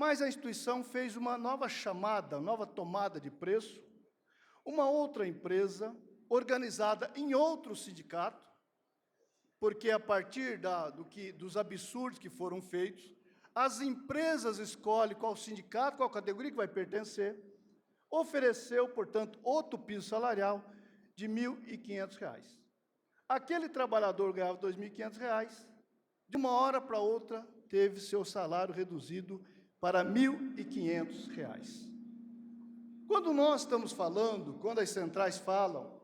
Mas a instituição fez uma nova chamada, nova tomada de preço, uma outra empresa organizada em outro sindicato, porque a partir dos absurdos que foram feitos, as empresas escolhem qual sindicato, qual categoria que vai pertencer, ofereceu, portanto, outro piso salarial de R$ 1.500. Aquele trabalhador ganhava R$ 2.500, de uma hora para outra, teve seu salário reduzido para R$ 1.500. Quando nós estamos falando, quando as centrais falam,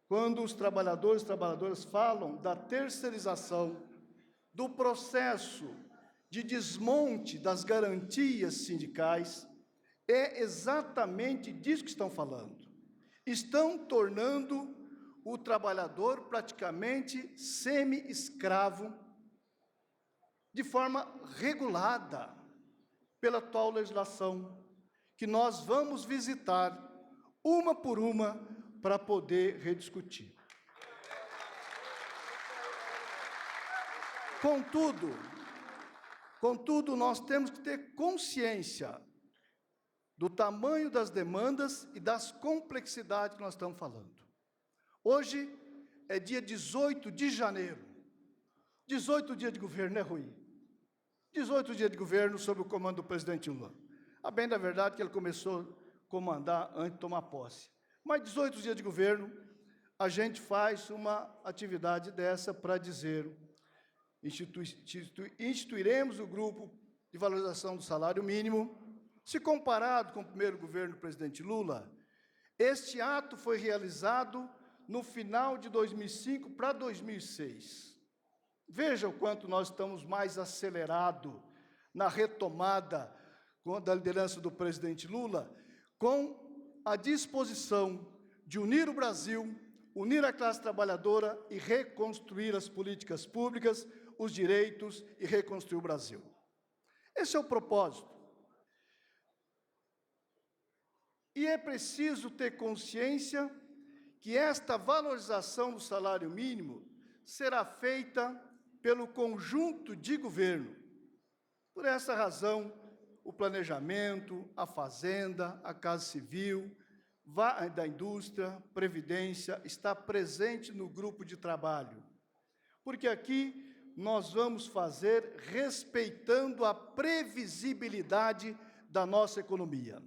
quando os trabalhadores e trabalhadoras falam da terceirização, do processo de desmonte das garantias sindicais, é exatamente disso que estão falando. Estão tornando o trabalhador praticamente semi-escravo, de forma regulada pela atual legislação, que nós vamos visitar uma por uma para poder rediscutir. Contudo, nós temos que ter consciência do tamanho das demandas e das complexidades que nós estamos falando. Hoje é dia 18 de janeiro, 18 dias de governo, né, Rui? 18 dias de governo sob o comando do presidente Lula. A bem da verdade que ele começou a comandar antes de tomar posse. Mas 18 dias de governo, a gente faz uma atividade dessa para dizer: instituiremos o grupo de valorização do salário mínimo. Se comparado com o primeiro governo do presidente Lula, este ato foi realizado no final de 2005 para 2006. Veja o quanto nós estamos mais acelerados na retomada da liderança do presidente Lula, com a disposição de unir o Brasil, unir a classe trabalhadora e reconstruir as políticas públicas, os direitos e reconstruir o Brasil. Esse é o propósito. E é preciso ter consciência que esta valorização do salário mínimo será feita pelo conjunto de governo. Por essa razão, o planejamento, a fazenda, a casa civil, da indústria, previdência, está presente no grupo de trabalho. Porque aqui nós vamos fazer respeitando a previsibilidade da nossa economia.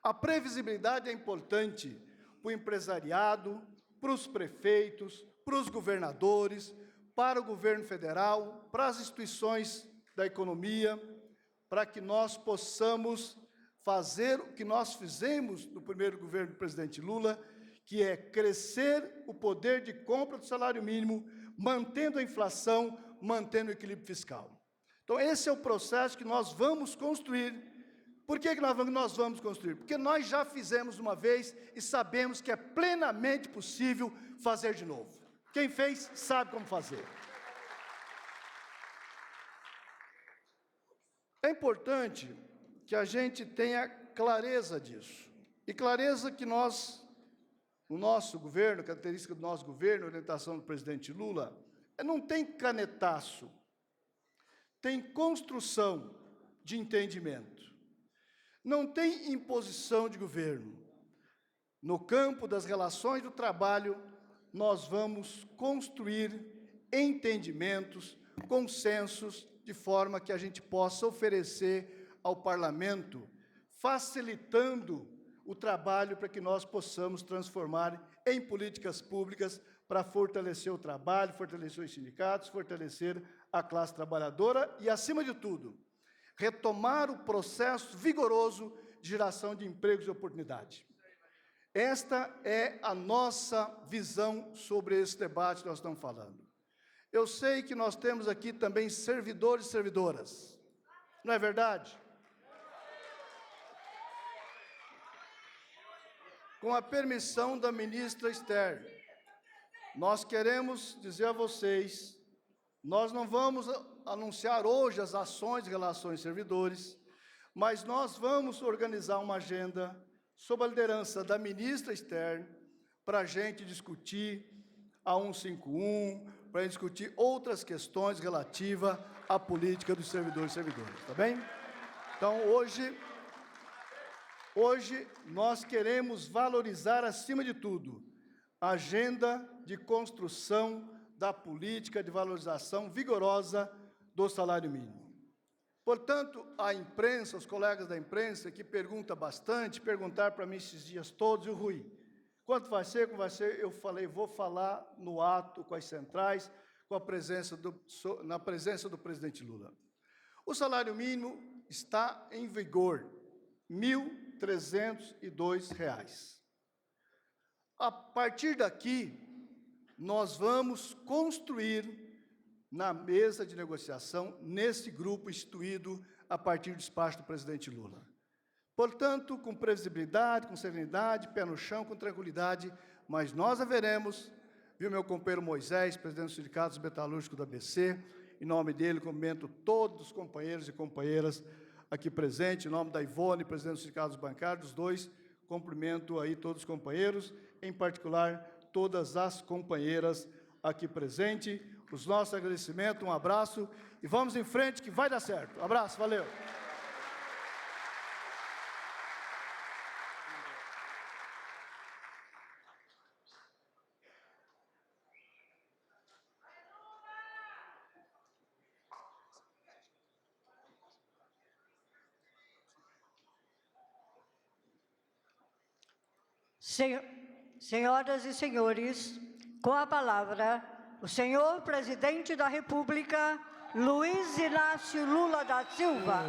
A previsibilidade é importante para o empresariado, para os prefeitos, para os governadores, para o governo federal, para as instituições da economia, para que nós possamos fazer o que nós fizemos no primeiro governo do presidente Lula, que é crescer o poder de compra do salário mínimo, mantendo a inflação, mantendo o equilíbrio fiscal. Então, esse é o processo que nós vamos construir. Por que nós vamos construir? Porque nós já fizemos uma vez e sabemos que é plenamente possível fazer de novo. Quem fez, sabe como fazer. É importante que a gente tenha clareza disso. E clareza que nós, o nosso governo, característica do nosso governo, orientação do presidente Lula, não tem canetaço, tem construção de entendimento. Não tem imposição de governo. No campo das relações do trabalho, nós vamos construir entendimentos, consensos, de forma que a gente possa oferecer ao parlamento, facilitando o trabalho para que nós possamos transformar em políticas públicas para fortalecer o trabalho, fortalecer os sindicatos, fortalecer a classe trabalhadora e, acima de tudo, retomar o processo vigoroso de geração de empregos e oportunidade. Esta é a nossa visão sobre esse debate que nós estamos falando. Eu sei que nós temos aqui também servidores e servidoras, não é verdade? Com a permissão da ministra Esther, nós queremos dizer a vocês, nós não vamos anunciar hoje as ações de relações servidores, mas nós vamos organizar uma agenda sob a liderança da ministra Esther para a gente discutir a 151, para discutir outras questões relativas à política dos servidores e servidoras, tá bem? Então, hoje nós queremos valorizar, acima de tudo, a agenda de construção da política de valorização vigorosa do salário mínimo. Portanto, a imprensa, os colegas da imprensa, que perguntam bastante, perguntaram para mim esses dias todos, e o Rui, quanto vai ser, como vai ser? Eu falei, vou falar no ato com as centrais, na presença do presidente Lula. O salário mínimo está em vigor, R$ 1.302. A partir daqui, nós vamos construir na mesa de negociação, nesse grupo instituído a partir do despacho do presidente Lula. Portanto, com previsibilidade, com serenidade, pé no chão, com tranquilidade, mas nós haveremos, viu meu companheiro Moisés, presidente do Sindicato Metalúrgico da ABC, em nome dele, cumprimento todos os companheiros e companheiras aqui presentes, em nome da Ivone, presidente do Sindicato Bancários, dos dois, cumprimento aí todos os companheiros, em particular, todas as companheiras aqui presentes, os nossos agradecimentos, um abraço, e vamos em frente que vai dar certo. Um abraço, valeu! Senhoras e senhores, com a palavra, o senhor presidente da República, Luiz Inácio Lula da Silva.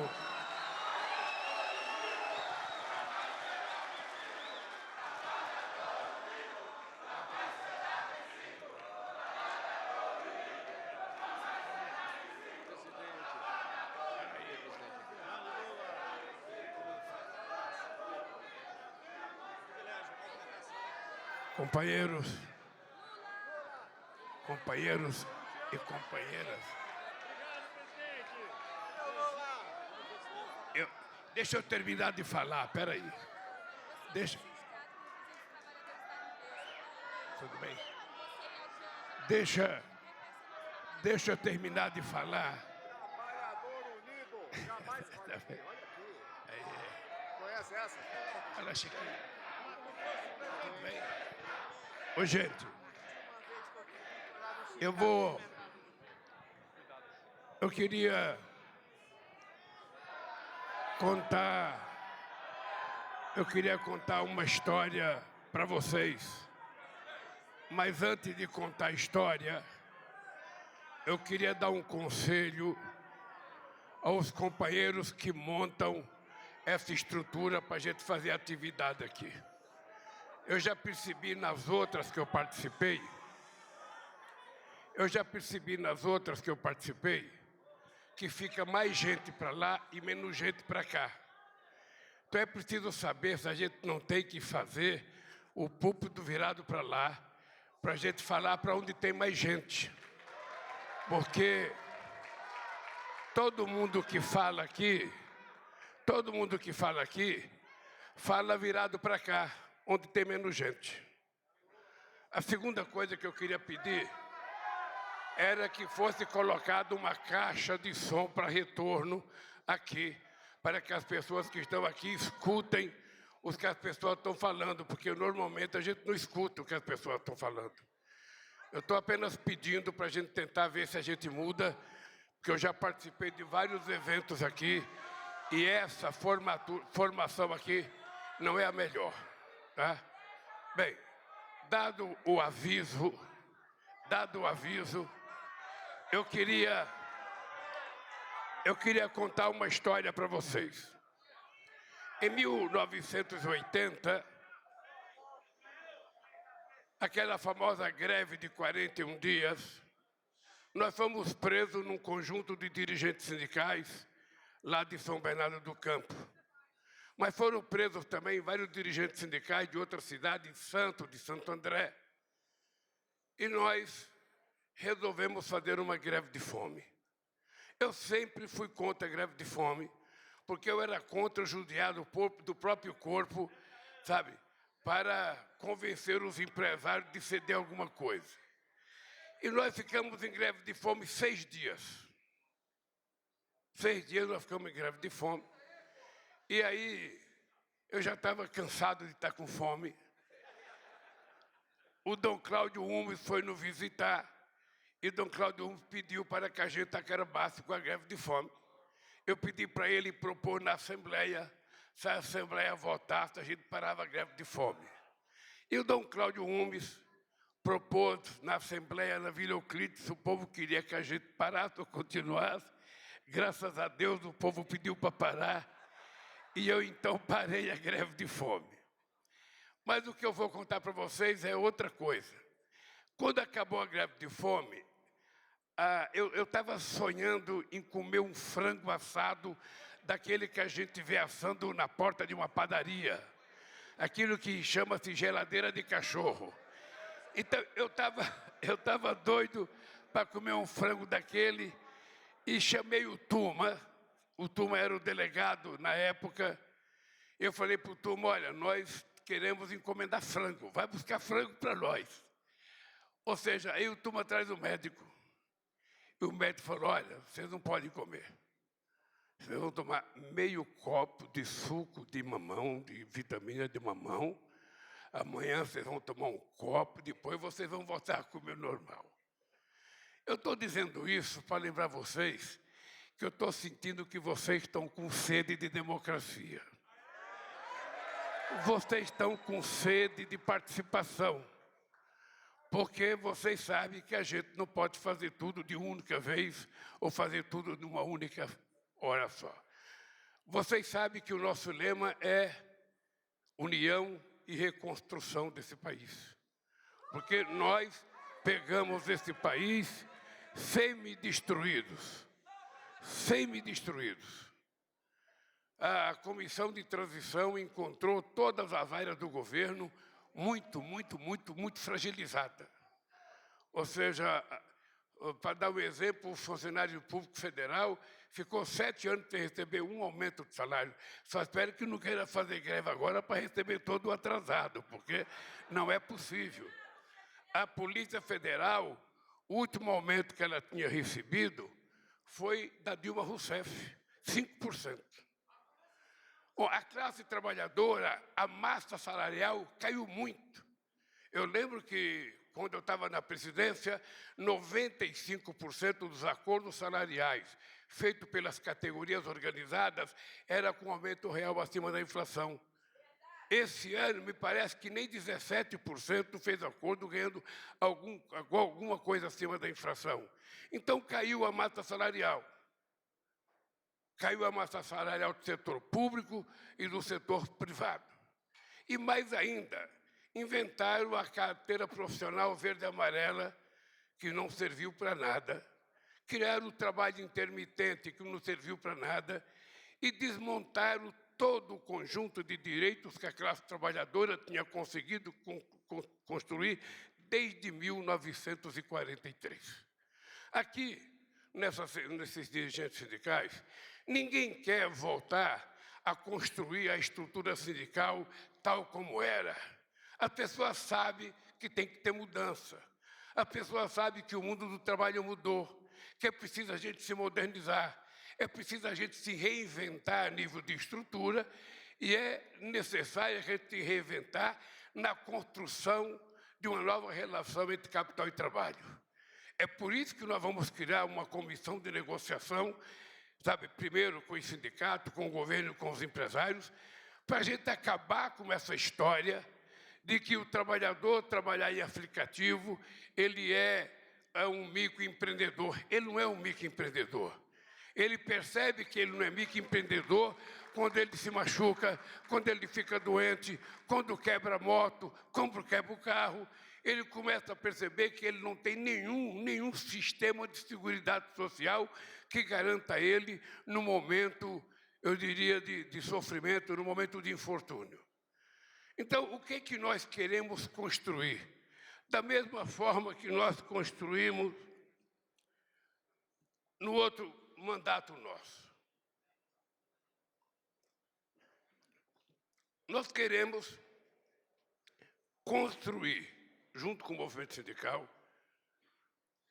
Companheiros e companheiras, deixa eu terminar de falar, peraí. Tudo bem? Deixa eu terminar de falar. Trabalhador unido jamais olha aqui. Conhece essa? Olha, Chiquinho. Tudo bem? Ô, gente, eu queria contar uma história para vocês. Mas antes de contar a história, eu queria dar um conselho aos companheiros que montam essa estrutura para a gente fazer atividade aqui. Eu já percebi nas outras que eu participei, que fica mais gente para lá e menos gente para cá. Então é preciso saber se a gente não tem que fazer o púlpito virado para lá, para a gente falar para onde tem mais gente. Porque todo mundo que fala aqui, fala virado para cá, onde tem menos gente. A segunda coisa que eu queria pedir era que fosse colocada uma caixa de som para retorno aqui, para que as pessoas que estão aqui escutem o que as pessoas estão falando, porque normalmente a gente não escuta o que as pessoas estão falando. Eu estou apenas pedindo para a gente tentar ver se a gente muda, porque eu já participei de vários eventos aqui, e essa formação aqui não é a melhor. Tá? Bem, dado o aviso, eu queria contar uma história para vocês. Em 1980, aquela famosa greve de 41 dias, nós fomos presos num conjunto de dirigentes sindicais lá de São Bernardo do Campo. Mas foram presos também vários dirigentes sindicais de outras cidades, de Santo André. E nós resolvemos fazer uma greve de fome. Eu sempre fui contra a greve de fome, porque eu era contra judiar do próprio corpo, sabe, para convencer os empresários de ceder alguma coisa. E nós ficamos em greve de fome 6 dias. 6 dias nós ficamos em greve de fome. E aí, eu já estava cansado de estar com fome. O Dom Cláudio Umes foi nos visitar e Dom Cláudio Umes pediu para que a gente acabasse com a greve de fome. Eu pedi para ele propor na Assembleia, se a Assembleia votasse, a gente parava a greve de fome. E o Dom Cláudio Umes propôs na Assembleia, na Vila Euclides, o povo queria que a gente parasse ou continuasse. Graças a Deus, o povo pediu para parar. E eu, então, parei a greve de fome. Mas o que eu vou contar para vocês é outra coisa. Quando acabou a greve de fome, eu estava sonhando em comer um frango assado daquele que a gente vê assando na porta de uma padaria. Aquilo que chama-se geladeira de cachorro. Então, eu estava doido para comer um frango daquele e chamei o Tuma. O Tuma era o delegado na época. Eu falei para o Tuma, olha, nós queremos encomendar frango, vai buscar frango para nós. Ou seja, aí o Tuma traz o médico. E o médico falou, olha, vocês não podem comer. Vocês vão tomar meio copo de suco de mamão, de vitamina de mamão. Amanhã vocês vão tomar um copo, depois vocês vão voltar a comer normal. Eu estou dizendo isso para lembrar vocês que eu estou sentindo que vocês estão com sede de democracia. Vocês estão com sede de participação. Porque vocês sabem que a gente não pode fazer tudo de única vez ou fazer tudo de uma única hora só. Vocês sabem que o nosso lema é união e reconstrução desse país. Porque nós pegamos esse país semi-destruídos. A comissão de transição encontrou todas as áreas do governo muito fragilizada. Ou seja, para dar um exemplo, o funcionário público federal ficou 7 anos sem receber um aumento de salário. Só espero que não queira fazer greve agora para receber todo o atrasado, porque não é possível. A Polícia Federal, o último aumento que ela tinha recebido foi da Dilma Rousseff, 5%. Bom, a classe trabalhadora, a massa salarial caiu muito. Eu lembro que, quando eu estava na presidência, 95% dos acordos salariais feitos pelas categorias organizadas era com aumento real acima da inflação. Esse ano, me parece que nem 17% fez acordo ganhando alguma coisa acima da inflação. Então, caiu a massa salarial. Caiu a massa salarial do setor público e do setor privado. E mais ainda, inventaram a carteira profissional verde e amarela, que não serviu para nada, criaram o trabalho intermitente, que não serviu para nada, e desmontaram todo o conjunto de direitos que a classe trabalhadora tinha conseguido construir desde 1943. Aqui, nesses dirigentes sindicais, ninguém quer voltar a construir a estrutura sindical tal como era. A pessoa sabe que tem que ter mudança. A pessoa sabe que o mundo do trabalho mudou, que é preciso a gente se modernizar, é preciso a gente se reinventar a nível de estrutura e é necessário a gente se reinventar na construção de uma nova relação entre capital e trabalho. É por isso que nós vamos criar uma comissão de negociação, sabe, primeiro com o sindicato, com o governo, com os empresários, para a gente acabar com essa história de que o trabalhador trabalhar em aplicativo, ele é um microempreendedor. Ele não é um microempreendedor. Ele percebe que ele não é microempreendedor quando ele se machuca, quando ele fica doente, quando quebra a moto, quando quebra o carro. Ele começa a perceber que ele não tem nenhum sistema de seguridade social que garanta a ele no momento, eu diria, de sofrimento, no momento de infortúnio. Então, o que é que nós queremos construir? Da mesma forma que nós construímos no outro mandato nosso. Nós queremos construir, junto com o movimento sindical,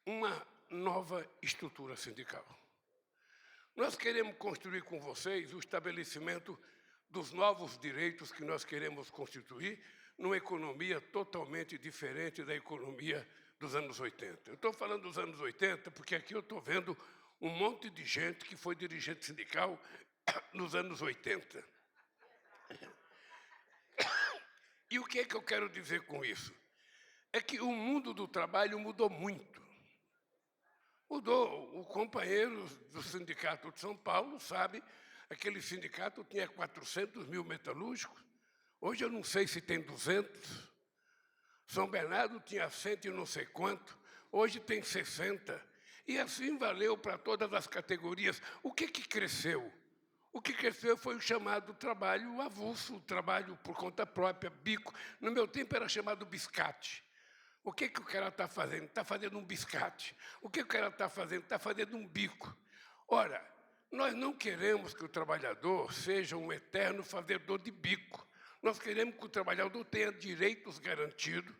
uma nova estrutura sindical. Nós queremos construir com vocês o estabelecimento dos novos direitos que nós queremos constituir numa economia totalmente diferente da economia dos anos 80. Eu estou falando dos anos 80 porque aqui eu estou vendo um monte de gente que foi dirigente sindical nos anos 80. E o que é que eu quero dizer com isso? É que o mundo do trabalho mudou muito. Mudou. O companheiro do Sindicato de São Paulo sabe, aquele sindicato tinha 400 mil metalúrgicos, hoje eu não sei se tem 200. São Bernardo tinha 100 e não sei quanto, hoje tem 60. E assim valeu para todas as categorias. O que cresceu? O que cresceu foi o chamado trabalho avulso, o trabalho por conta própria, bico. No meu tempo era chamado biscate. O que o cara está fazendo? Está fazendo um biscate. O que o cara está fazendo? Está fazendo um bico. Ora, nós não queremos que o trabalhador seja um eterno fazedor de bico. Nós queremos que o trabalhador tenha direitos garantidos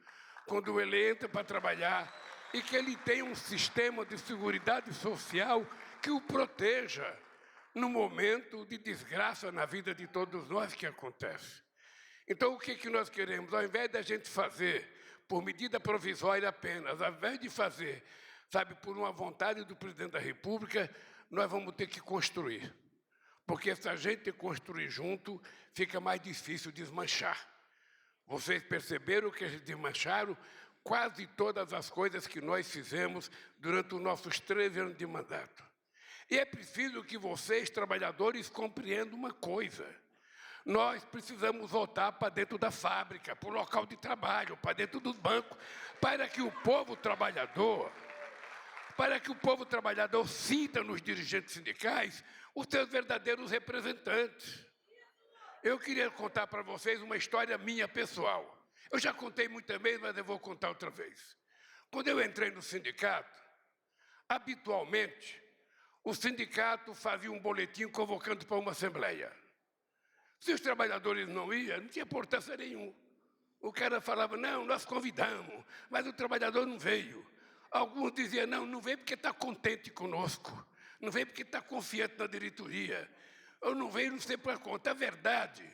quando ele entra para trabalhar e que ele tenha um sistema de seguridade social que o proteja no momento de desgraça na vida de todos nós que acontece. Então, o que nós queremos? Ao invés da gente fazer por medida provisória apenas, ao invés de fazer, sabe, por uma vontade do presidente da República, nós vamos ter que construir. Porque se a gente construir junto, fica mais difícil desmanchar. Vocês perceberam que eles desmancharam quase todas as coisas que nós fizemos durante os nossos 13 anos de mandato. E é preciso que vocês, trabalhadores, compreendam uma coisa. Nós precisamos voltar para dentro da fábrica, para o local de trabalho, para dentro do banco, para que o povo trabalhador sinta nos dirigentes sindicais os seus verdadeiros representantes. Eu queria contar para vocês uma história minha pessoal. Eu já contei muitas vezes, mas eu vou contar outra vez. Quando eu entrei no sindicato, habitualmente, o sindicato fazia um boletim convocando para uma assembleia. Se os trabalhadores não iam, não tinha importância nenhuma. O cara falava, não, nós convidamos, mas o trabalhador não veio. Alguns diziam, não veio porque está contente conosco, não veio porque está confiante na diretoria, ou não veio não sei para conta. A verdade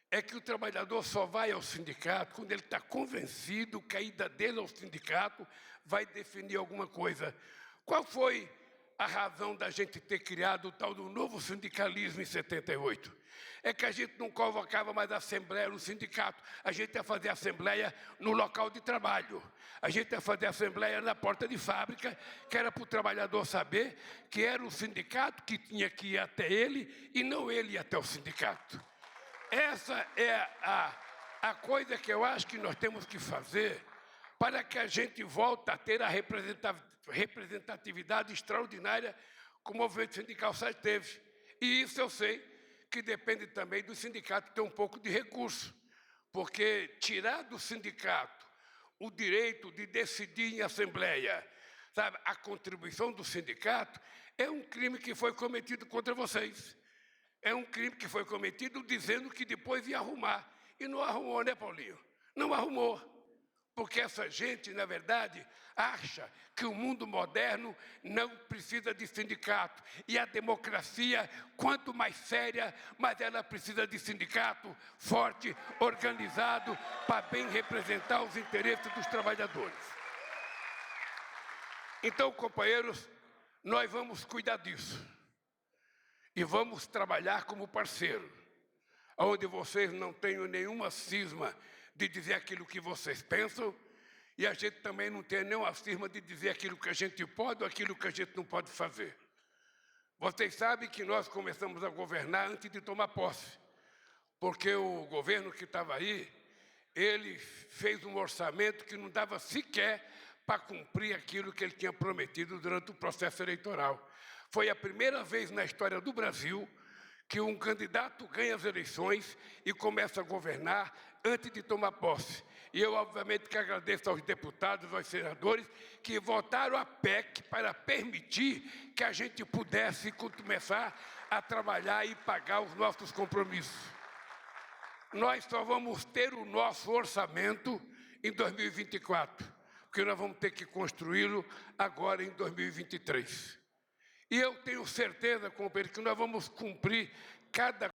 é que o trabalhador só vai ao sindicato quando ele está convencido que a ida dele ao sindicato vai definir alguma coisa. Qual foi a razão da gente ter criado o tal do novo sindicalismo em 78? É que a gente não convocava mais a assembleia no sindicato, a gente ia fazer assembleia no local de trabalho, a gente ia fazer assembleia na porta de fábrica, que era para o trabalhador saber que era o sindicato que tinha que ir até ele e não ele ir até o sindicato. Essa é a coisa que eu acho que nós temos que fazer para que a gente volte a ter a representatividade extraordinária que o movimento sindical sempre teve. E isso eu sei que depende também do sindicato ter um pouco de recurso, porque tirar do sindicato o direito de decidir em assembleia, sabe, a contribuição do sindicato, é um crime que foi cometido contra vocês. É um crime que foi cometido dizendo que depois ia arrumar. E não arrumou, né, Paulinho? Não arrumou. Porque essa gente, na verdade, acha que o mundo moderno não precisa de sindicato. E a democracia, quanto mais séria, mais ela precisa de sindicato forte, organizado, para bem representar os interesses dos trabalhadores. Então, companheiros, nós vamos cuidar disso. E vamos trabalhar como parceiro, onde vocês não tenham nenhuma cisma de dizer aquilo que vocês pensam, e a gente também não tem nenhuma cisma de dizer aquilo que a gente pode ou aquilo que a gente não pode fazer. Vocês sabem que nós começamos a governar antes de tomar posse, porque o governo que estava aí, ele fez um orçamento que não dava sequer para cumprir aquilo que ele tinha prometido durante o processo eleitoral. Foi a primeira vez na história do Brasil que um candidato ganha as eleições e começa a governar antes de tomar posse. E eu, obviamente, que agradeço aos deputados, aos senadores, que votaram a PEC para permitir que a gente pudesse começar a trabalhar e pagar os nossos compromissos. Nós só vamos ter o nosso orçamento em 2024, porque nós vamos ter que construí-lo agora em 2023. E eu tenho certeza, companheiro, que nós vamos cumprir cada